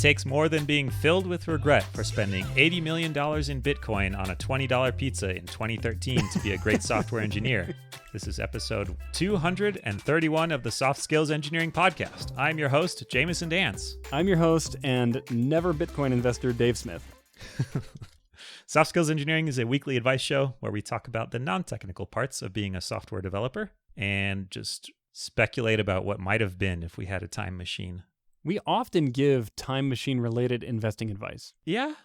takes more than being filled with regret for spending $80 million in Bitcoin on a $20 pizza in 2013 to be a great software engineer. This is episode 231 of the Soft Skills Engineering Podcast. I'm your host, Jamison Dance. I'm your host and never Bitcoin investor, Dave Smith. Soft Skills Engineering is a weekly advice show where we talk about the non-technical parts of being a software developer and just speculate about what might have been if we had a time machine. We often give time machine-related investing advice. Yeah,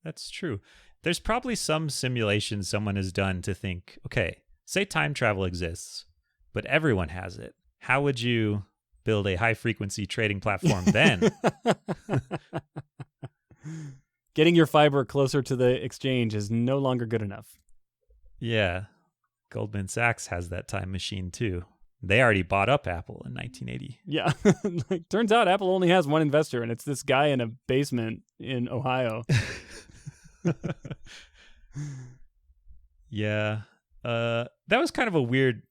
that's true. There's probably some simulation someone has done to think, okay, say time travel exists, but everyone has it. How would you build a high-frequency trading platform then? Getting your fiber closer to the exchange is no longer good enough. Yeah, Goldman Sachs has that time machine too. They already bought up Apple in 1980. Yeah. Turns out Apple only has one investor, and it's this guy in a basement in Ohio. Yeah. That was kind of a weird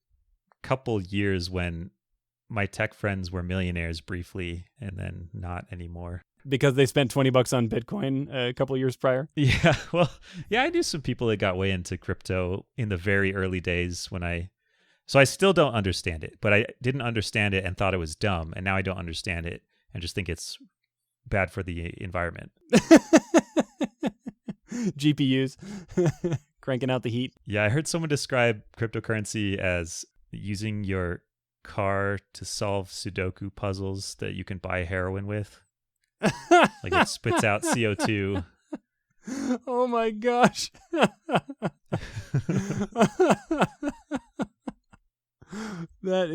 couple years when my tech friends were millionaires briefly and then not anymore. Because they spent $20 on Bitcoin a couple of years prior? Yeah. Well, yeah, I knew some people that got way into crypto in the very early days So I still don't understand it, but I didn't understand it and thought it was dumb. And now I don't understand it and just think it's bad for the environment. GPUs cranking out the heat. Yeah, I heard someone describe cryptocurrency as using your car to solve Sudoku puzzles that you can buy heroin with. Like it spits out CO2. Oh my gosh. That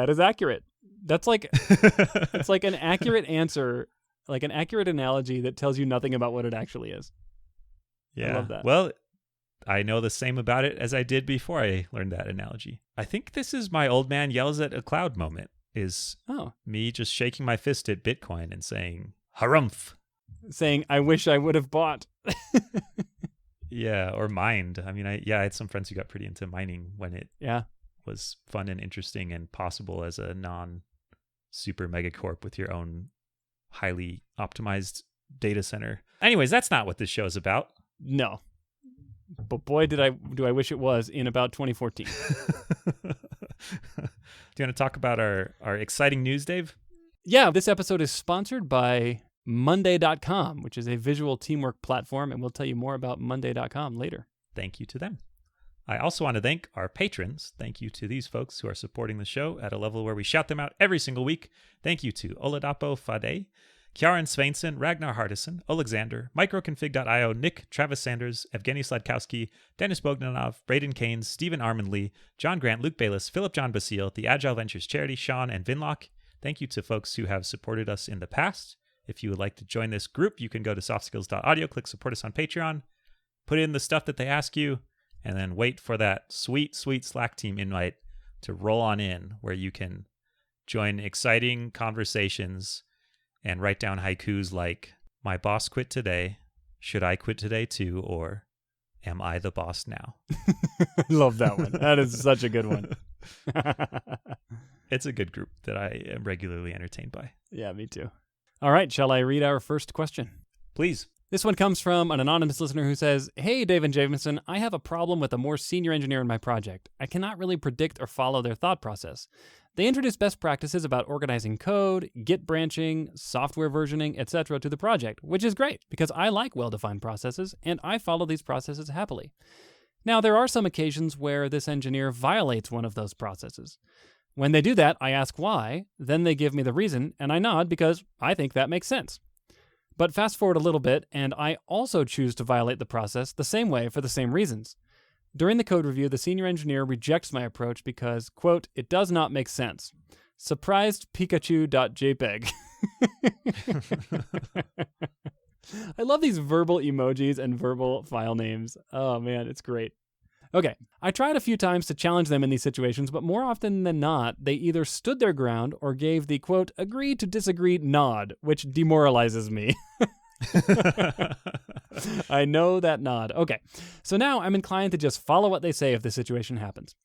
is accurate. That's like it's like an accurate answer, like an accurate analogy that tells you nothing about what it actually is. Yeah. I love that. Well, I know the same about it as I did before I learned that analogy. I think this is my old man yells at a cloud moment, is me just shaking my fist at Bitcoin and saying, harumph. Saying, I wish I would have bought. Yeah, or mined. I mean, I had some friends who got pretty into mining when it was fun and interesting and possible as a non-super megacorp with your own highly optimized data center. Anyways, that's not what this show is about. No. But boy, do I wish it was in about 2014. Do you want to talk about our exciting news, Dave? Yeah, this episode is sponsored by Monday.com, which is a visual teamwork platform, and we'll tell you more about Monday.com later. Thank you to them. I also want to thank our patrons. Thank you to these folks who are supporting the show at a level where we shout them out every single week. Thank you to Oladapo Fade, Kjaran Svensson, Ragnar Hardison, Alexander, Microconfig.io, Nick, Travis Sanders, Evgeny Sladkowski, Dennis Bogdanov, Braden Keynes, Stephen Armandley, John Grant, Luke Bayless, Philip John Basile, the Agile Ventures Charity, Sean, and Vinlock. Thank you to folks who have supported us in the past. If you would like to join this group, you can go to softskills.audio, click support us on Patreon, put in the stuff that they ask you, and then wait for that sweet, sweet Slack team invite to roll on in, where you can join exciting conversations and write down haikus like, my boss quit today, should I quit today too, or am I the boss now? I love that one. That is such a good one. It's a good group that I am regularly entertained by. Yeah, me too. All right, shall I read our first question? Please. This one comes from an anonymous listener who says, Hey, Dave and Jamison, I have a problem with a more senior engineer in my project. I cannot really predict or follow their thought process. They introduce best practices about organizing code, Git branching, software versioning, etc. to the project, which is great because I like well-defined processes and I follow these processes happily. Now, there are some occasions where this engineer violates one of those processes. When they do that, I ask why, then they give me the reason, and I nod because I think that makes sense. But fast forward a little bit, and I also choose to violate the process the same way for the same reasons. During the code review, the senior engineer rejects my approach because, quote, it does not make sense. Surprised Pikachu.jpg. I love these verbal emojis and verbal file names. Oh man, it's great. Okay, I tried a few times to challenge them in these situations, but more often than not, they either stood their ground or gave the, quote, agree to disagree nod, which demoralizes me. I know that nod. Okay, so now I'm inclined to just follow what they say if the situation happens.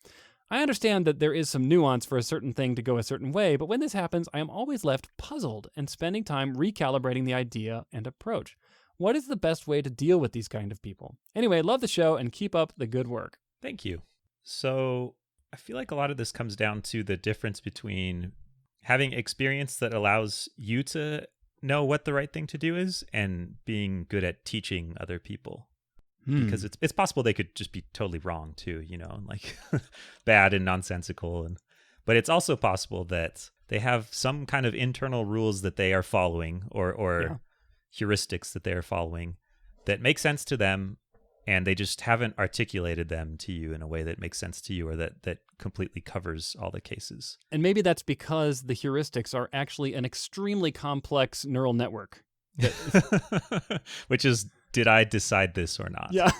I understand that there is some nuance for a certain thing to go a certain way, but when this happens, I am always left puzzled and spending time recalibrating the idea and approach. What is the best way to deal with these kind of people? Anyway, love the show and keep up the good work. Thank you. So I feel like a lot of this comes down to the difference between having experience that allows you to know what the right thing to do is and being good at teaching other people. Because it's possible they could just be totally wrong too, and like bad and nonsensical. But it's also possible that they have some kind of internal rules that they are following or heuristics that they are following that make sense to them, and they just haven't articulated them to you in a way that makes sense to you or that completely covers all the cases. And maybe that's because the heuristics are actually an extremely complex neural network. Which is, did I decide this or not? Yeah.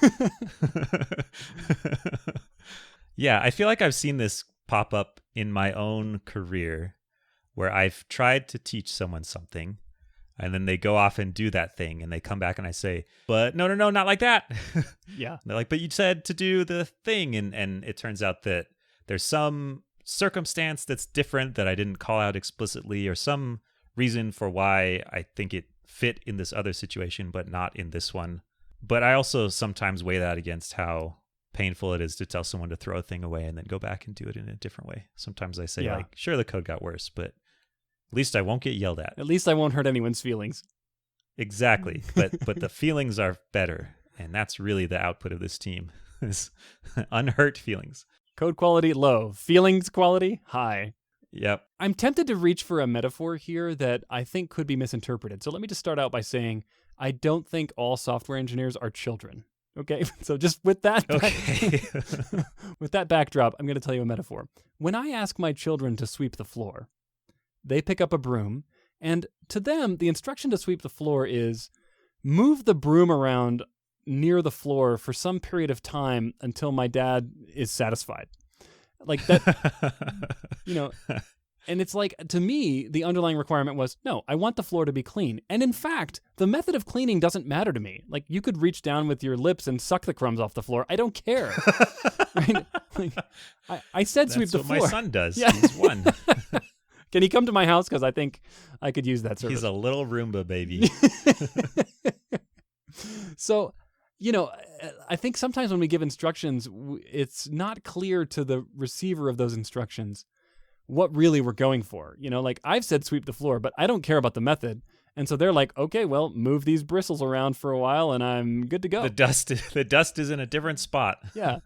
Yeah, I feel like I've seen this pop up in my own career where I've tried to teach someone something and then they go off and do that thing and they come back and I say, but no, not like that. Yeah. They're like, but you said to do the thing. And it turns out that there's some circumstance that's different that I didn't call out explicitly, or some reason for why I think it fit in this other situation, but not in this one. But I also sometimes weigh that against how painful it is to tell someone to throw a thing away and then go back and do it in a different way. Sometimes I say, like, sure, the code got worse, but at least I won't get yelled at. At least I won't hurt anyone's feelings. Exactly. But the feelings are better. And that's really the output of this team, is unhurt feelings. Code quality low, feelings quality high. Yep. I'm tempted to reach for a metaphor here that I think could be misinterpreted. So let me just start out by saying I don't think all software engineers are children. Okay, so just with that, with that backdrop, I'm going to tell you a metaphor. When I ask my children to sweep the floor, they pick up a broom, and to them, the instruction to sweep the floor is move the broom around near the floor for some period of time until my dad is satisfied. Like that, and it's like, to me, the underlying requirement was, no, I want the floor to be clean. And in fact, the method of cleaning doesn't matter to me. Like, you could reach down with your lips and suck the crumbs off the floor. I don't care. Right? Like, I said sweep the floor. That's what my son does. Yeah. He's one. Can he come to my house? Because I think I could use that service. He's a little Roomba baby. So, I think sometimes when we give instructions, it's not clear to the receiver of those instructions what really we're going for. Like, I've said sweep the floor, but I don't care about the method. And so they're like, okay, well, move these bristles around for a while and I'm good to go. The dust is in a different spot. Yeah.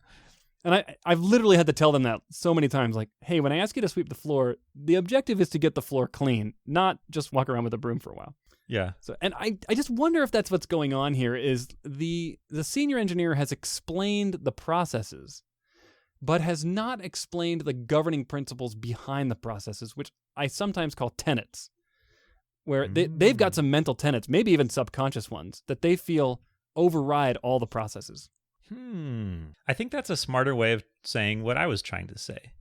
And I've literally had to tell them that so many times, like, hey, when I ask you to sweep the floor, the objective is to get the floor clean, not just walk around with a broom for a while. Yeah. So, and I just wonder if that's what's going on here, is the senior engineer has explained the processes, but has not explained the governing principles behind the processes, which I sometimes call tenets, where they've got some mental tenets, maybe even subconscious ones, that they feel override all the processes. I think that's a smarter way of saying what I was trying to say,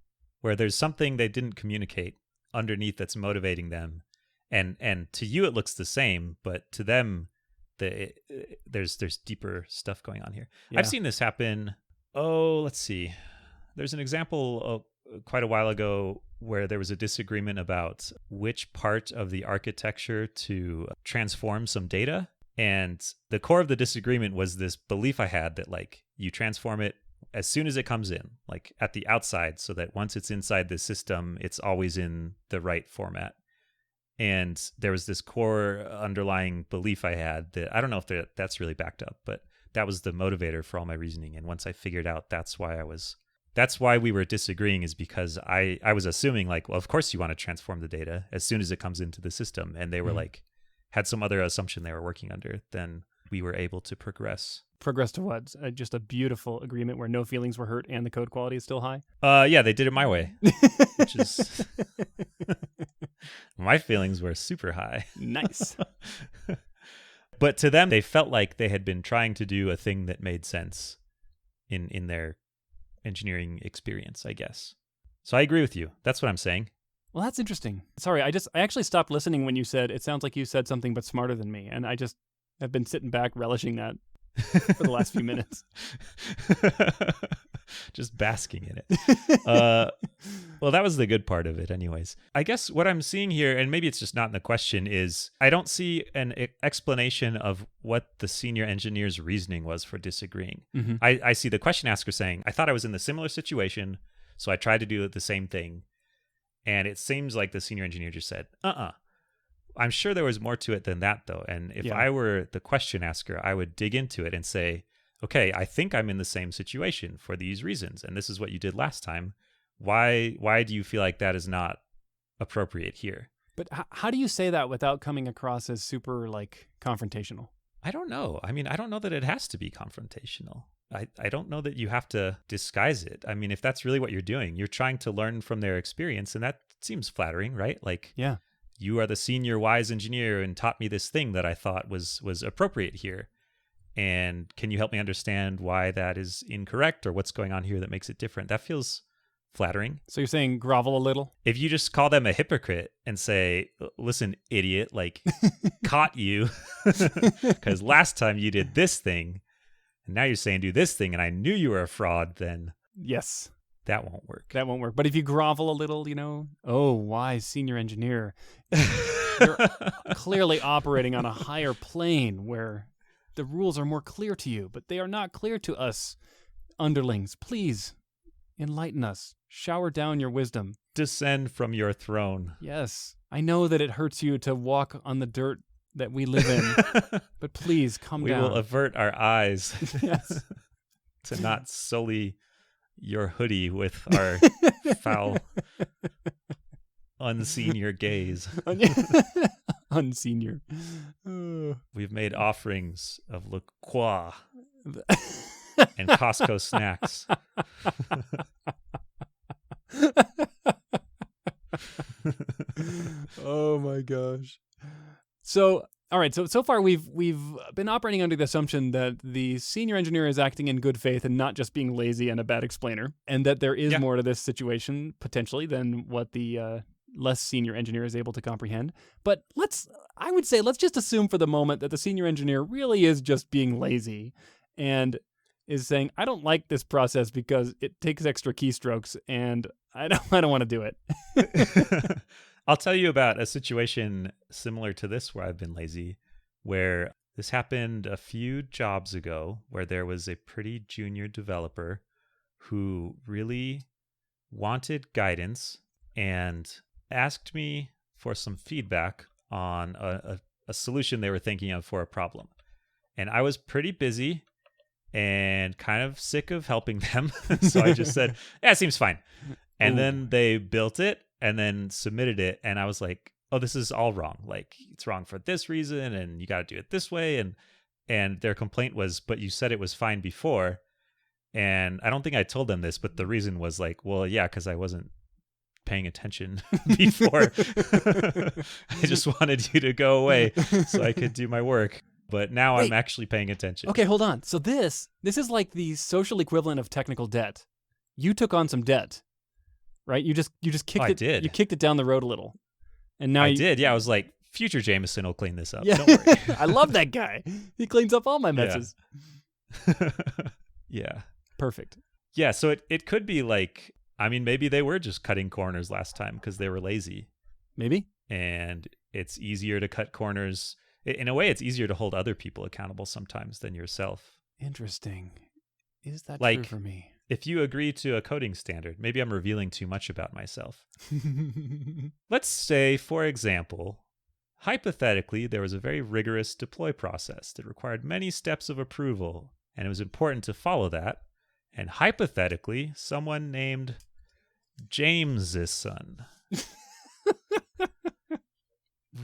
where there's something they didn't communicate underneath that's motivating them. And to you, it looks the same, but to them, there's deeper stuff going on here. Yeah. I've seen this happen. Oh, let's see. There's an example quite a while ago where there was a disagreement about which part of the architecture to transform some data. And the core of the disagreement was this belief I had that, like, you transform it as soon as it comes in, like at the outside, so that once it's inside the system, it's always in the right format. And there was this core underlying belief I had that I don't know if that's really backed up, but that was the motivator for all my reasoning. And once I figured out that's why we were disagreeing, is because I was assuming, like, well, of course you want to transform the data as soon as it comes into the system. And they were like, had some other assumption they were working under. Then we were able to progress. Progress to what? Just a beautiful agreement where no feelings were hurt and the code quality is still high? Yeah, they did it my way, which is... My feelings were super high. Nice. But to them, they felt like they had been trying to do a thing that made sense in their engineering experience, I guess. So I agree with you. That's what I'm saying. Well, that's interesting. Sorry, I actually stopped listening when you said, it sounds like you said something but smarter than me. And I just have been sitting back relishing that. for the last few minutes. Just basking in it. Well, that was the good part of it anyways. I guess what I'm seeing here, and maybe it's just not in the question, is I don't see an explanation of what the senior engineer's reasoning was for disagreeing. Mm-hmm. I see the question asker saying, I thought I was in the similar situation, so I tried to do the same thing. And it seems like the senior engineer just said, I'm sure there was more to it than that, though. And if I were the question asker, I would dig into it and say, okay, I think I'm in the same situation for these reasons. And this is what you did last time. Why do you feel like that is not appropriate here? But how do you say that without coming across as super like confrontational? I don't know. I mean, I don't know that it has to be confrontational. I don't know that you have to disguise it. I mean, if that's really what you're doing, you're trying to learn from their experience, and that seems flattering, right? Like, yeah, you are the senior wise engineer and taught me this thing that I thought was appropriate here. And can you help me understand why that is incorrect or what's going on here that makes it different? That feels flattering. So you're saying grovel a little? If you just call them a hypocrite and say, listen, idiot, like, caught you because last time you did this thing and now you're saying do this thing and I knew you were a fraud, then yes, that won't work. That won't work. But if you grovel a little, oh, wise senior engineer, you're clearly operating on a higher plane where the rules are more clear to you, but they are not clear to us underlings. Please enlighten us. Shower down your wisdom. Descend from your throne. Yes. I know that it hurts you to walk on the dirt that we live in, but please come down. We will avert our eyes yes. to not sully your hoodie with our foul, unsenior gaze. Unsenior. We've made offerings of La Croix and Costco snacks. Oh my gosh. So, all right. So far we've been operating under the assumption that the senior engineer is acting in good faith and not just being lazy and a bad explainer, and that there is more to this situation potentially than what the less senior engineer is able to comprehend. But I would say let's just assume for the moment that the senior engineer really is just being lazy and is saying, I don't like this process because it takes extra keystrokes and I don't want to do it. I'll tell you about a situation similar to this where I've been lazy, where this happened a few jobs ago, where there was a pretty junior developer who really wanted guidance and asked me for some feedback on a solution they were thinking of for a problem. And I was pretty busy and kind of sick of helping them. So I just said, yeah, it seems fine. And then they built it and then submitted it. And I was like, oh, this is all wrong. Like, it's wrong for this reason. And you got to do it this way. And their complaint was, but you said it was fine before. And I don't think I told them this, but the reason was like, well, yeah, because I wasn't paying attention before. I just wanted you to go away so I could do my work. But now I'm actually paying attention. Okay, hold on. So this is like the social equivalent of technical debt. You took on some debt, right? You just kicked it. Did. You kicked it down the road a little, and now I did. Yeah, I was like, future Jamison will clean this up. Yeah. Don't worry. I love that guy. He cleans up all my messes. Yeah. Perfect. Yeah. So it could be like, I mean, maybe they were just cutting corners last time because they were lazy. Maybe. And it's easier to cut corners. In a way, it's easier to hold other people accountable sometimes than yourself. Interesting. Is that like, true for me? If you agree to a coding standard, maybe I'm revealing too much about myself. Let's say, for example, hypothetically, there was a very rigorous deploy process that required many steps of approval, and it was important to follow that. And hypothetically, someone named Jamison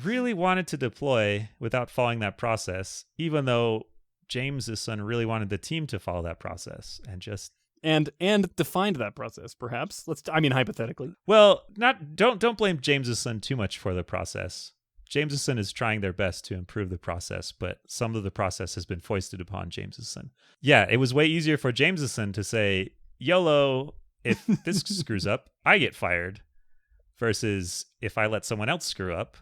really wanted to deploy without following that process, even though Jamison really wanted the team to follow that process and just and defined that process, perhaps. Hypothetically. Well, don't blame Jamison too much for the process. Jamison is trying their best to improve the process, but some of the process has been foisted upon Jamison. Yeah, it was way easier for Jamison to say, YOLO, if this screws up, I get fired, versus if I let someone else screw up,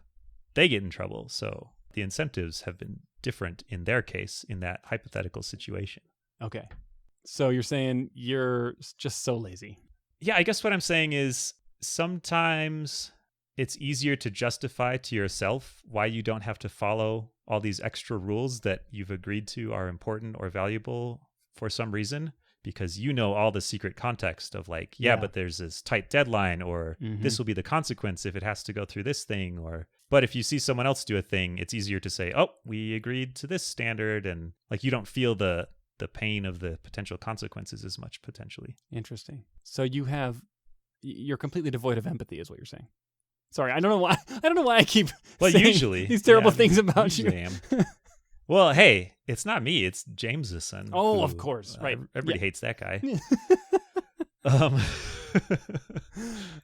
they get in trouble. So the incentives have been different in their case in that hypothetical situation. Okay. So you're saying you're just so lazy. Yeah, I guess what I'm saying is sometimes it's easier to justify to yourself why you don't have to follow all these extra rules that you've agreed to are important or valuable for some reason, because you know all the secret context of like, yeah, but there's this tight deadline, or this will be the consequence if it has to go through this thing. Or, but if you see someone else do a thing, it's easier to say, oh, we agreed to this standard. And like, you don't feel the pain of the potential consequences as much potentially. Interesting. So you're completely devoid of empathy is what you're saying. Sorry, I don't know why I keep saying usually these terrible things about you. I am. Well, hey, it's not me. It's Jamison. Oh, of course. Right. Everybody hates that guy.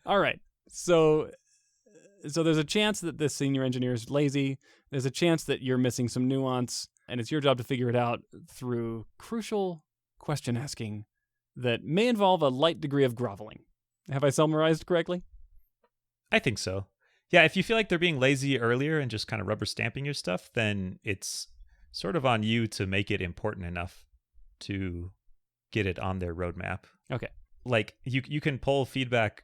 All right. So there's a chance that this senior engineer is lazy. There's a chance that you're missing some nuance, and it's your job to figure it out through crucial question asking that may involve a light degree of groveling. Have I summarized correctly? I think so. Yeah, if you feel like they're being lazy earlier and just kind of rubber stamping your stuff, then it's sort of on you to make it important enough to get it on their roadmap. Okay. Like you can pull feedback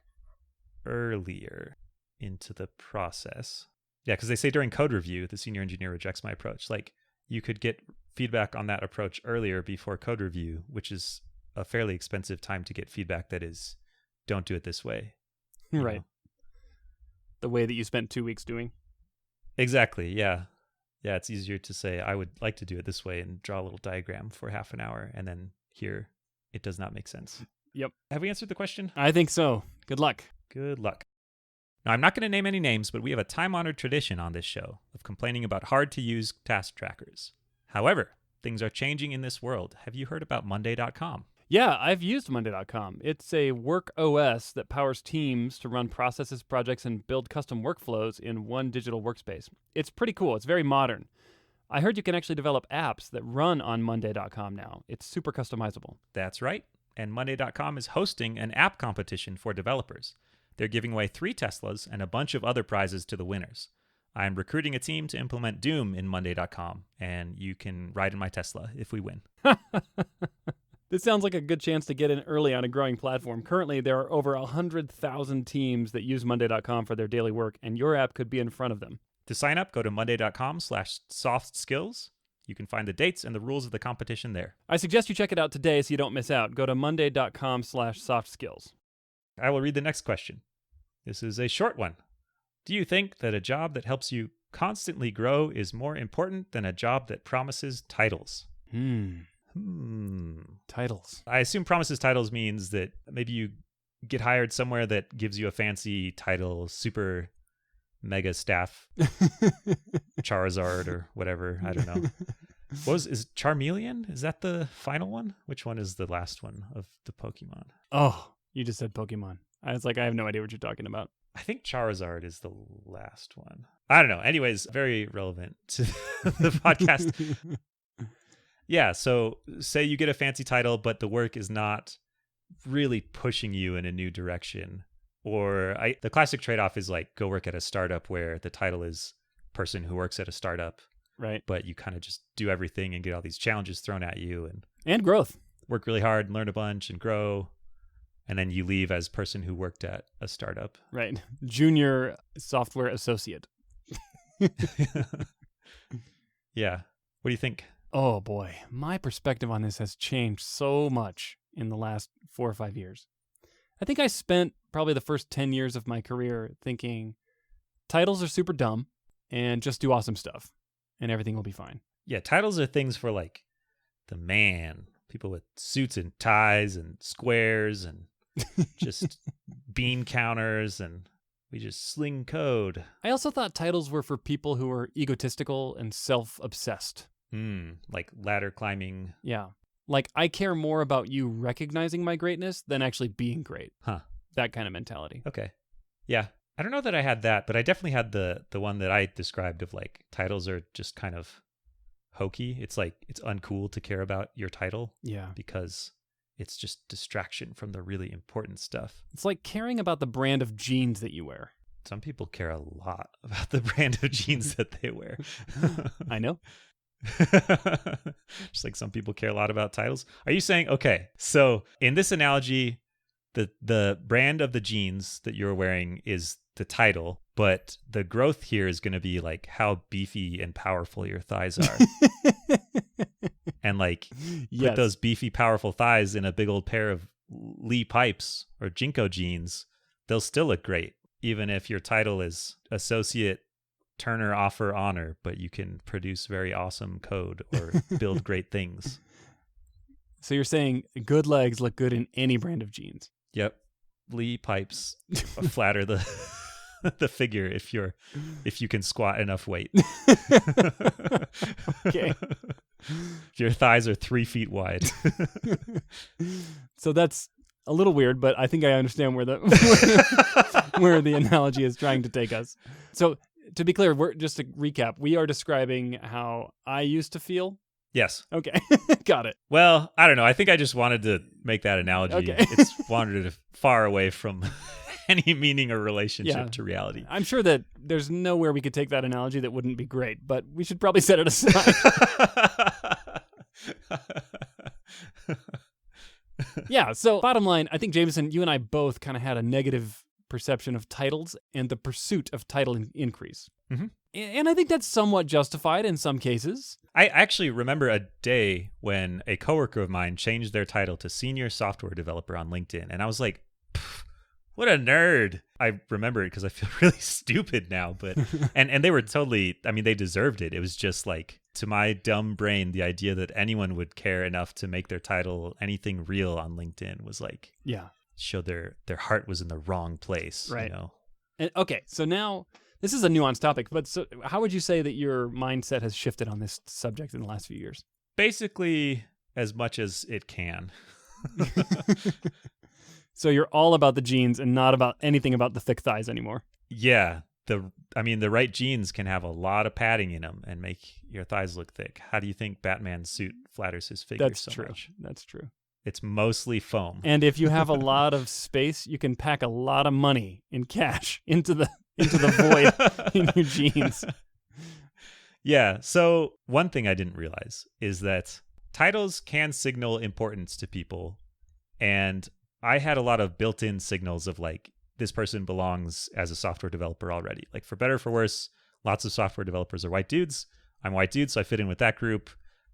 earlier into the process. Yeah, because they say during code review, the senior engineer rejects my approach. Like you could get feedback on that approach earlier before code review, which is a fairly expensive time to get feedback that is, don't do it this way. Right. Know? The way that you spent 2 weeks doing. Exactly. Yeah. Yeah. It's easier to say, I would like to do it this way and draw a little diagram for half an hour. And then here, it does not make sense. Yep. Have we answered the question? I think so. Good luck. Good luck. Now, I'm not going to name any names, but we have a time-honored tradition on this show of complaining about hard-to-use task trackers. However, things are changing in this world. Have you heard about Monday.com? Yeah, I've used Monday.com. It's a work OS that powers teams to run processes, projects, and build custom workflows in one digital workspace. It's pretty cool. It's very modern. I heard you can actually develop apps that run on Monday.com now. It's super customizable. That's right. And Monday.com is hosting an app competition for developers. They're giving away 3 Teslas and a bunch of other prizes to the winners. I'm recruiting a team to implement Doom in Monday.com, and you can ride in my Tesla if we win. This sounds like a good chance to get in early on a growing platform. Currently, there are over 100,000 teams that use Monday.com for their daily work, and your app could be in front of them. To sign up, go to monday.com/softskills. You can find the dates and the rules of the competition there. I suggest you check it out today so you don't miss out. Go to monday.com/softskills. I will read the next question. This is a short one. Do you think that a job that helps you constantly grow is more important than a job that promises titles? Titles. I assume promises titles means that maybe you get hired somewhere that gives you a fancy title, super mega staff Charizard or whatever. I don't know. Is Charmeleon? Is that the final one? Which one is the last one of the Pokemon? Oh, you just said Pokemon. I was like, I have no idea what you're talking about. I think Charizard is the last one. I don't know. Anyways, very relevant to the podcast. Yeah, so say you get a fancy title, but the work is not really pushing you in a new direction. Or the classic trade-off is like go work at a startup where the title is person who works at a startup. Right. But you kind of just do everything and get all these challenges thrown at you. And growth. Work really hard and learn a bunch and grow. And then you leave as person who worked at a startup. Right. Junior software associate. Yeah. What do you think? Oh, boy. My perspective on this has changed so much in the last 4 or 5 years. I think I spent probably the first 10 years of my career thinking titles are super dumb and just do awesome stuff and everything will be fine. Yeah, titles are things for like the man, people with suits and ties and squares and just bean counters, and we just sling code. I also thought titles were for people who were egotistical and self-obsessed. Like ladder climbing. Yeah. Like, I care more about you recognizing my greatness than actually being great. Huh. That kind of mentality. Okay. Yeah. I don't know that I had that, but I definitely had the one that I described of like titles are just kind of hokey. It's like it's uncool to care about your title. Yeah. Because it's just distraction from the really important stuff. It's like caring about the brand of jeans that you wear. Some people care a lot about the brand of jeans that they wear. I know. Just like some people care a lot about titles. Are you saying, okay, so in this analogy, the brand of the jeans that you're wearing is the title, but the growth here is going to be like how beefy and powerful your thighs are. And like put those beefy, powerful thighs in a big old pair of Lee pipes or Jinko jeans, they'll still look great, even if your title is Associate Turner Offer Honor, but you can produce very awesome code or build great things. So you're saying good legs look good in any brand of jeans? Yep. Lee pipes flatter the the figure if you can squat enough weight. Okay. Your thighs are 3 feet wide. So that's a little weird, but I think I understand where the where the analogy is trying to take us. So to be clear, just to recap, we are describing how I used to feel. Yes. Okay. Got it. Well, I don't know. I think I just wanted to make that analogy. Okay. It's wandered far away from any meaning or relationship to reality. I'm sure that there's nowhere we could take that analogy that wouldn't be great, but we should probably set it aside. Yeah, so bottom line, I think, Jamison, you and I both kind of had a negative perception of titles and the pursuit of title increase. Mm-hmm. And I think that's somewhat justified in some cases. I actually remember a day when a coworker of mine changed their title to senior software developer on LinkedIn. And I was like, what a nerd. I remember it because I feel really stupid now. But and they were totally, I mean, they deserved it. It was just like, to my dumb brain, the idea that anyone would care enough to make their title anything real on LinkedIn was like, showed their heart was in the wrong place. Right. You know? And, okay, so now this is a nuanced topic, but so how would you say that your mindset has shifted on this subject in the last few years? Basically, as much as it can. So you're all about the jeans and not about anything about the thick thighs anymore. Yeah. The right jeans can have a lot of padding in them and make your thighs look thick. How do you think Batman's suit flatters his figure so much? That's true. It's mostly foam. And if you have a lot of space, you can pack a lot of money in cash into the void in your jeans. Yeah. So one thing I didn't realize is that titles can signal importance to people. And I had a lot of built-in signals of like, this person belongs as a software developer already. Like for better or for worse, lots of software developers are white dudes. I'm a white dude, so I fit in with that group.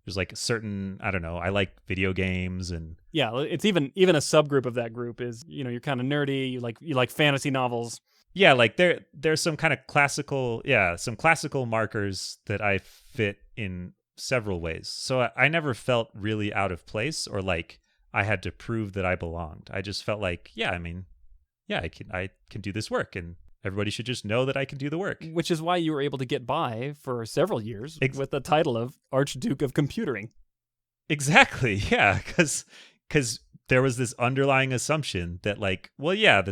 There's like a certain, I don't know, I like video games and yeah, it's even a subgroup of that group is, you know, you're kind of nerdy, you like fantasy novels. Yeah, like there's some kind of some classical markers that I fit in several ways. So I never felt really out of place or like I had to prove that I belonged. I just felt like, I can do this work and everybody should just know that I can do the work. Which is why you were able to get by for several years with the title of Archduke of Computing. Exactly. Yeah, cuz there was this underlying assumption that like, well, yeah,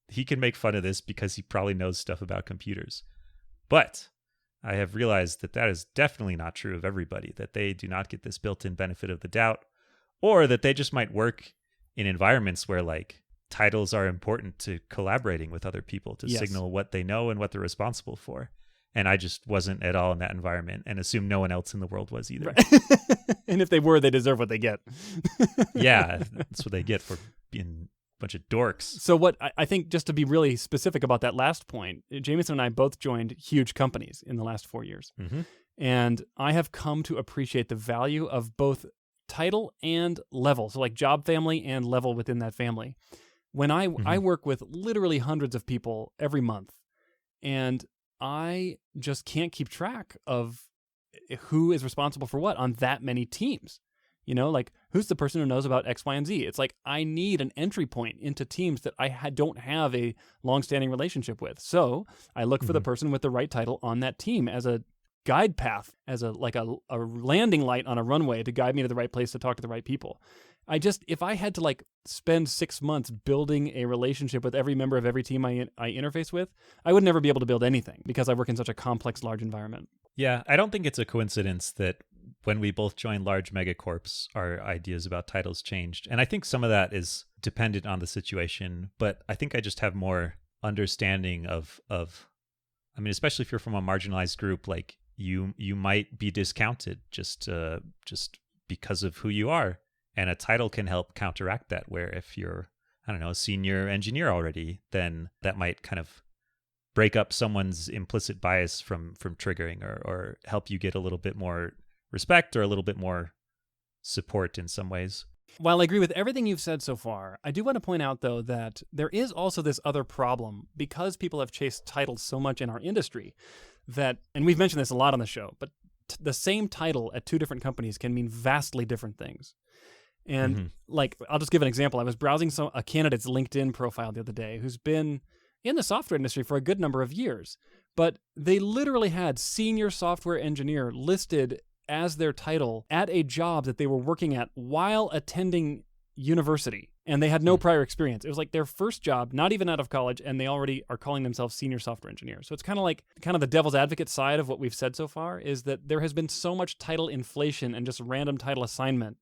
he can make fun of this because he probably knows stuff about computers. But I have realized that is definitely not true of everybody, that they do not get this built-in benefit of the doubt, or that they just might work in environments where like titles are important to collaborating with other people to signal what they know and what they're responsible for. And I just wasn't at all in that environment and assume no one else in the world was either. Right. And if they were, they deserve what they get. Yeah, that's what they get for being a bunch of dorks. So what I think, just to be really specific about that last point, Jamison and I both joined huge companies in the last 4 years. Mm-hmm. And I have come to appreciate the value of both title and level. So like job family and level within that family. When I work with literally hundreds of people every month, and I just can't keep track of who is responsible for what on that many teams. You know, like who's the person who knows about X, Y, and Z? It's like I need an entry point into teams that I don't have a long-standing relationship with. So I look for the person with the right title on that team as a guide path, as a landing light on a runway to guide me to the right place to talk to the right people. If I had to like spend 6 months building a relationship with every member of every team I interface with, I would never be able to build anything because I work in such a complex, large environment. Yeah, I don't think it's a coincidence that when we both joined large megacorps, our ideas about titles changed. And I think some of that is dependent on the situation, but I think I just have more understanding of I mean, especially if you're from a marginalized group, like you might be discounted just because of who you are. And a title can help counteract that, where if you're, I don't know, a senior engineer already, then that might kind of break up someone's implicit bias from triggering, or help you get a little bit more respect or a little bit more support in some ways. While I agree with everything you've said so far, I do want to point out, though, that there is also this other problem because people have chased titles so much in our industry that, and we've mentioned this a lot on the show, but the same title at two different companies can mean vastly different things. And like, I'll just give an example. I was browsing a candidate's LinkedIn profile the other day who's been in the software industry for a good number of years, but they literally had senior software engineer listed as their title at a job that they were working at while attending university, and they had no prior experience. It was like their first job, not even out of college, and they already are calling themselves senior software engineer. So it's kind of the devil's advocate side of what we've said so far, is that there has been so much title inflation and just random title assignment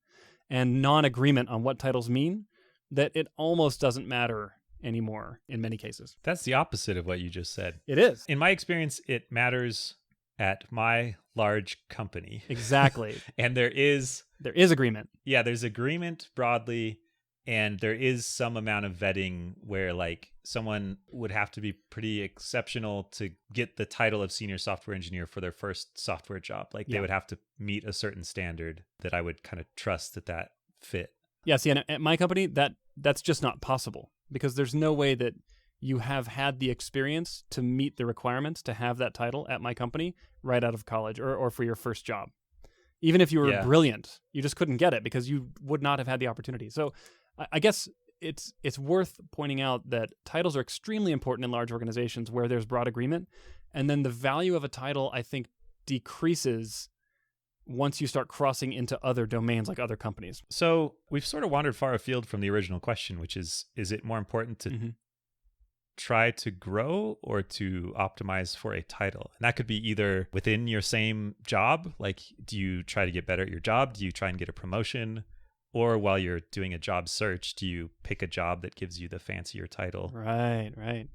and non-agreement on what titles mean that it almost doesn't matter anymore in many cases. That's the opposite of what you just said. It is. In my experience, it matters at my large company. Exactly. And there is agreement. Yeah, there's agreement broadly, and there is some amount of vetting where like someone would have to be pretty exceptional to get the title of senior software engineer for their first software job. Like they would have to meet a certain standard that I would kind of trust that fit. Yeah, see, and at my company, that's just not possible, because there's no way that you have had the experience to meet the requirements to have that title at my company right out of college or for your first job. Even if you were brilliant, you just couldn't get it because you would not have had the opportunity. So I guess it's worth pointing out that titles are extremely important in large organizations where there's broad agreement. And then the value of a title, I think, decreases once you start crossing into other domains like other companies. So we've sort of wandered far afield from the original question, which is it more important to try to grow or to optimize for a title? And that could be either within your same job, like do you try to get better at your job? Do you try and get a promotion? Or while you're doing a job search, do you pick a job that gives you the fancier title? Right.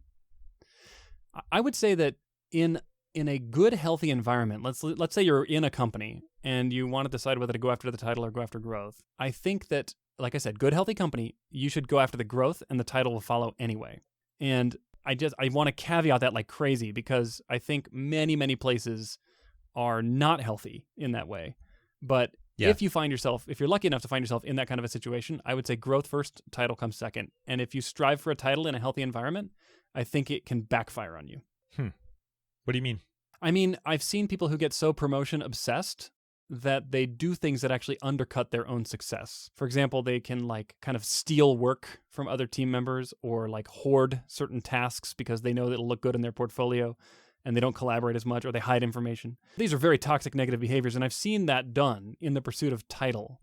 I would say that in a good, healthy environment, let's say you're in a company and you want to decide whether to go after the title or go after growth. I think that, like I said, good, healthy company, you should go after the growth and the title will follow anyway. And I want to caveat that like crazy, because I think many, many places are not healthy in that way. But if you're lucky enough to find yourself in that kind of a situation, I would say growth first, title comes second. And if you strive for a title in a healthy environment, I think it can backfire on you. What do you mean? I mean, I've seen people who get so promotion obsessed that they do things that actually undercut their own success. For example, they can like kind of steal work from other team members, or like hoard certain tasks because they know that it'll look good in their portfolio, and they don't collaborate as much, or they hide information. These are very toxic negative behaviors, and I've seen that done in the pursuit of title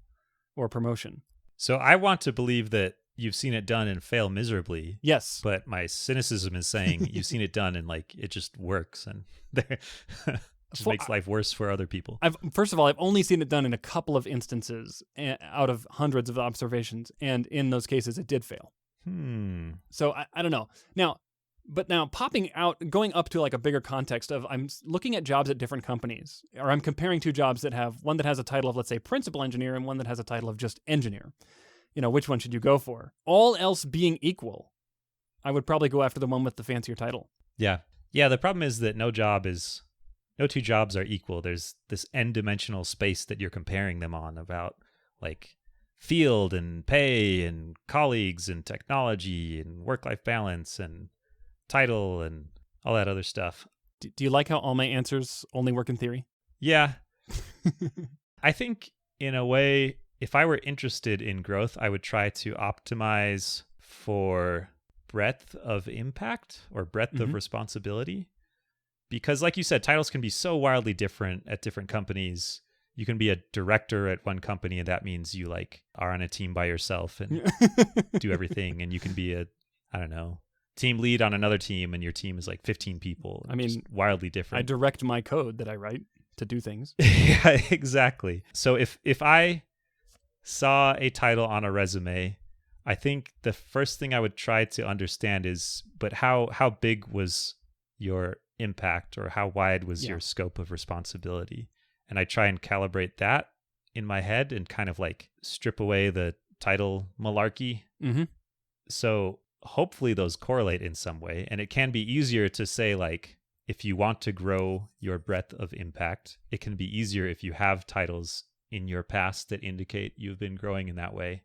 or promotion. So I want to believe that you've seen it done and fail miserably. Yes. But my cynicism is saying you've seen it done and like it just works, and just makes life worse for other people. First of all, I've only seen it done in a couple of instances out of hundreds of observations, and in those cases it did fail. So I don't know. Now going up to like a bigger context of, I'm looking at jobs at different companies, or I'm comparing two jobs that have one that has a title of, let's say, principal engineer, and one that has a title of just engineer. Which one should you go for? All else being equal, I would probably go after the one with the fancier title. Yeah. The problem is that no two jobs are equal. There's this n-dimensional space that you're comparing them on, about like field and pay and colleagues and technology and work-life balance and title and all that other stuff. Do you like how all my answers only work in theory? Yeah. I think in a way, if I were interested in growth, I would try to optimize for breadth of impact or breadth of responsibility. Because like you said, titles can be so wildly different at different companies. You can be a director at one company, and that means you like are on a team by yourself and do everything. And you can be team lead on another team, and your team is like 15 people. I mean, just wildly different. I direct my code that I write to do things. Yeah, exactly. So if I saw a title on a resume, I think the first thing I would try to understand is, but how big was your impact or how wide was your scope of responsibility? And I try and calibrate that in my head and kind of like strip away the title malarkey. Mm-hmm. So hopefully those correlate in some way. And it can be easier to say, like, if you want to grow your breadth of impact, it can be easier if you have titles in your past that indicate you've been growing in that way.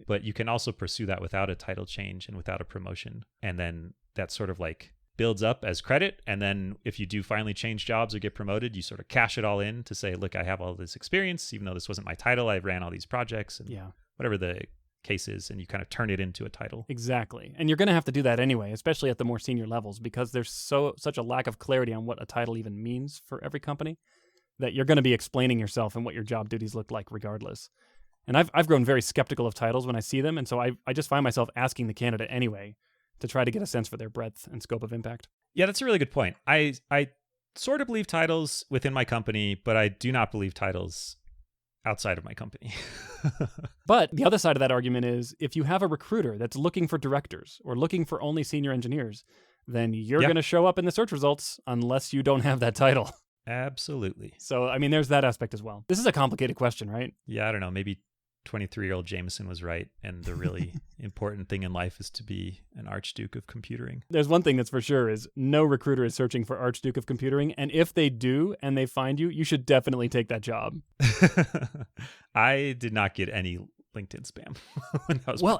But you can also pursue that without a title change and without a promotion. And then that sort of like builds up as credit. And then if you do finally change jobs or get promoted, you sort of cash it all in to say, look, I have all this experience, even though this wasn't my title, I ran all these projects and whatever the case is, and you kind of turn it into a title. Exactly. And you're going to have to do that anyway, especially at the more senior levels, because there's such a lack of clarity on what a title even means for every company that you're going to be explaining yourself and what your job duties look like regardless. And I've grown very skeptical of titles when I see them, and so I just find myself asking the candidate anyway to try to get a sense for their breadth and scope of impact. Yeah, that's a really good point. I sort of believe titles within my company, but I do not believe titles outside of my company. But the other side of that argument is if you have a recruiter that's looking for directors or looking for only senior engineers, then you're going to show up in the search results unless you don't have that title. Absolutely. So, I mean, there's that aspect as well. This is a complicated question, right? Yeah, I don't know. Maybe 23-year-old Jamison was right, and the really important thing in life is to be an Archduke of computing. There's one thing that's for sure is no recruiter is searching for Archduke of computing, and if they do and they find you, you should definitely take that job. I did not get any LinkedIn spam.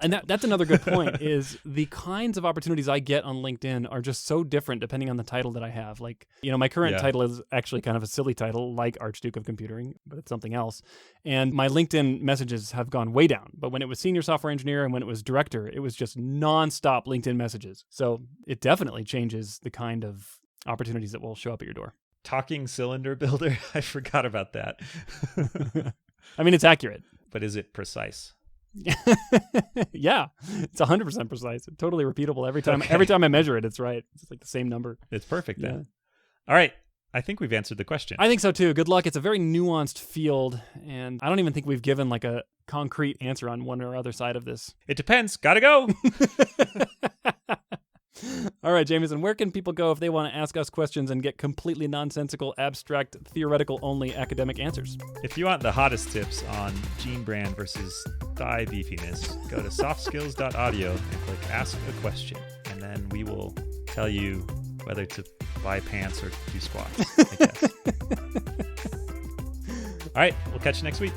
And that's another good point is the kinds of opportunities I get on LinkedIn are just so different depending on the title that I have. Like, my current title is actually kind of a silly title like Archduke of Computing, but it's something else. And my LinkedIn messages have gone way down. But when it was senior software engineer and when it was director, it was just nonstop LinkedIn messages. So it definitely changes the kind of opportunities that will show up at your door. Talking cylinder builder. I forgot about that. I mean, it's accurate. But is it precise? Yeah, it's 100% precise. It's totally repeatable every time. Okay. Every time I measure it, it's right. It's like the same number. It's perfect then. All right. I think we've answered the question. I think so too. Good luck. It's a very nuanced field, and I don't even think we've given like a concrete answer on one or other side of this. It depends. Gotta go. All right, Jamison, where can people go if they want to ask us questions and get completely nonsensical, abstract, theoretical-only academic answers? If you want the hottest tips on gene brand versus thigh beefiness, go to softskills.audio and click Ask a Question, and then we will tell you whether to buy pants or do squats, I guess. All right, we'll catch you next week.